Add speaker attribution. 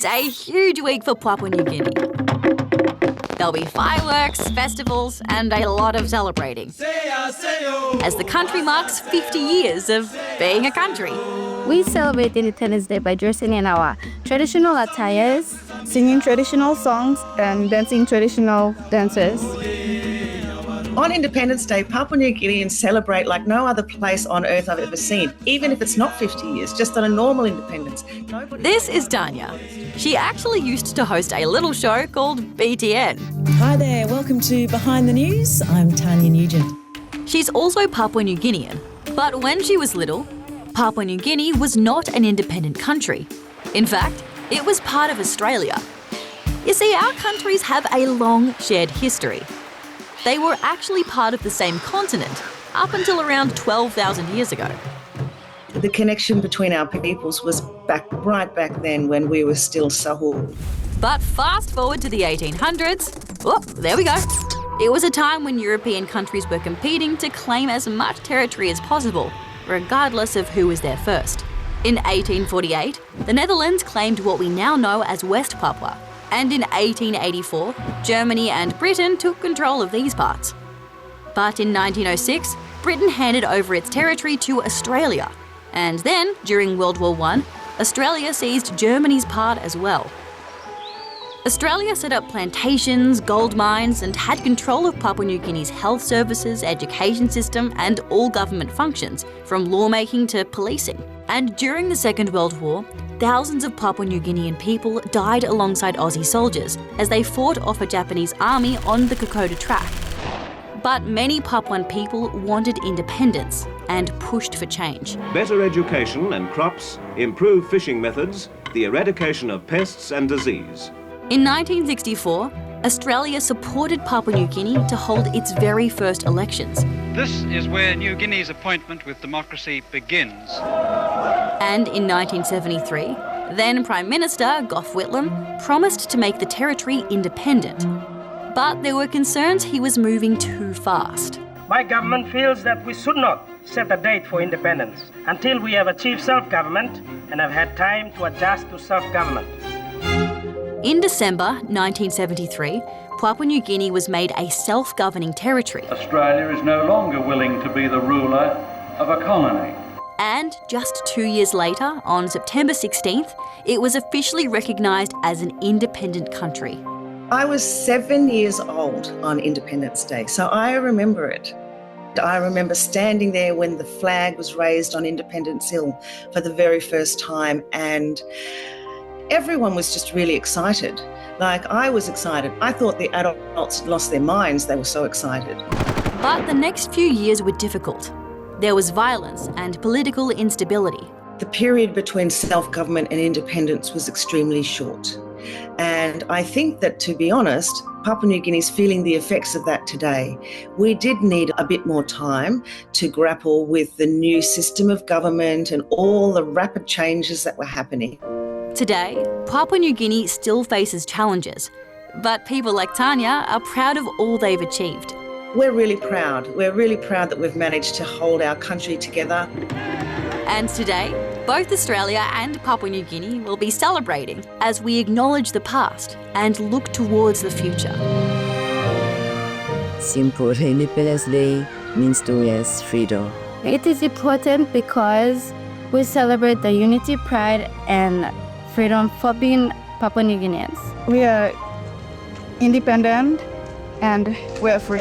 Speaker 1: It's a huge week for Papua New Guinea. There'll be fireworks, festivals, and a lot of celebrating as the country marks 50 years of being a country.
Speaker 2: We celebrate Independence Day by dressing in our traditional attires,
Speaker 3: singing traditional songs, and dancing traditional dances.
Speaker 4: On Independence Day, Papua New Guineans celebrate like no other place on earth I've ever seen, even if it's not 50 years, just on a normal independence.
Speaker 1: This is Tanya. She actually used to host a little show called BTN.
Speaker 5: Hi there, welcome to Behind the News. I'm Tanya Nugent.
Speaker 1: She's also Papua New Guinean, but when she was little, Papua New Guinea was not an independent country. In fact, it was part of Australia. You see, our countries have a long shared history. They were actually part of the same continent up until around 12,000 years ago.
Speaker 4: The connection between our peoples was right back then when we were still Sahul.
Speaker 1: But fast forward to the 1800s, oh, there we go. It was a time when European countries were competing to claim as much territory as possible, regardless of who was there first. In 1848, the Netherlands claimed what we now know as West Papua. And in 1884, Germany and Britain took control of these parts. But in 1906, Britain handed over its territory to Australia. And then, during World War I, Australia seized Germany's part as well. Australia set up plantations, gold mines, and had control of Papua New Guinea's health services, education system, and all government functions, from lawmaking to policing. And during the Second World War, thousands of Papua New Guinean people died alongside Aussie soldiers as they fought off a Japanese army on the Kokoda Track. But many Papuan people wanted independence and pushed for change.
Speaker 6: Better education and crops, improved fishing methods, the eradication of pests and disease.
Speaker 1: In 1964, Australia supported Papua New Guinea to hold its very first elections.
Speaker 7: This is where New Guinea's appointment with democracy begins.
Speaker 1: And in 1973, then Prime Minister Gough Whitlam promised to make the territory independent. But there were concerns he was moving too fast.
Speaker 8: My government feels that we should not set a date for independence until we have achieved self-government and have had time to adjust to self-government.
Speaker 1: In December 1973, Papua New Guinea was made a self-governing territory.
Speaker 9: Australia is no longer willing to be the ruler of a colony.
Speaker 1: And just 2 years later, on September 16th, it was officially recognised as an independent country.
Speaker 4: I was 7 years old on Independence Day, so I remember it. I remember standing there when the flag was raised on Independence Hill for the very first time, and everyone was just really excited. Like, I was excited. I thought the adults had lost their minds, they were so excited.
Speaker 1: But the next few years were difficult. There was violence and political instability.
Speaker 4: The period between self-government and independence was extremely short. And I think that, to be honest, Papua New Guinea is feeling the effects of that today. We did need a bit more time to grapple with the new system of government and all the rapid changes that were happening.
Speaker 1: Today, Papua New Guinea still faces challenges, but people like Tanya are proud of all they've achieved.
Speaker 4: We're really proud. We're really proud that we've managed to hold our country together.
Speaker 1: And today, both Australia and Papua New Guinea will be celebrating as we acknowledge the past and look towards the future.
Speaker 10: Simple Independence Day means 2 years freedom.
Speaker 2: it is important because we celebrate the unity, pride, and freedom for being Papua New Guineans.
Speaker 3: We are independent and we're free.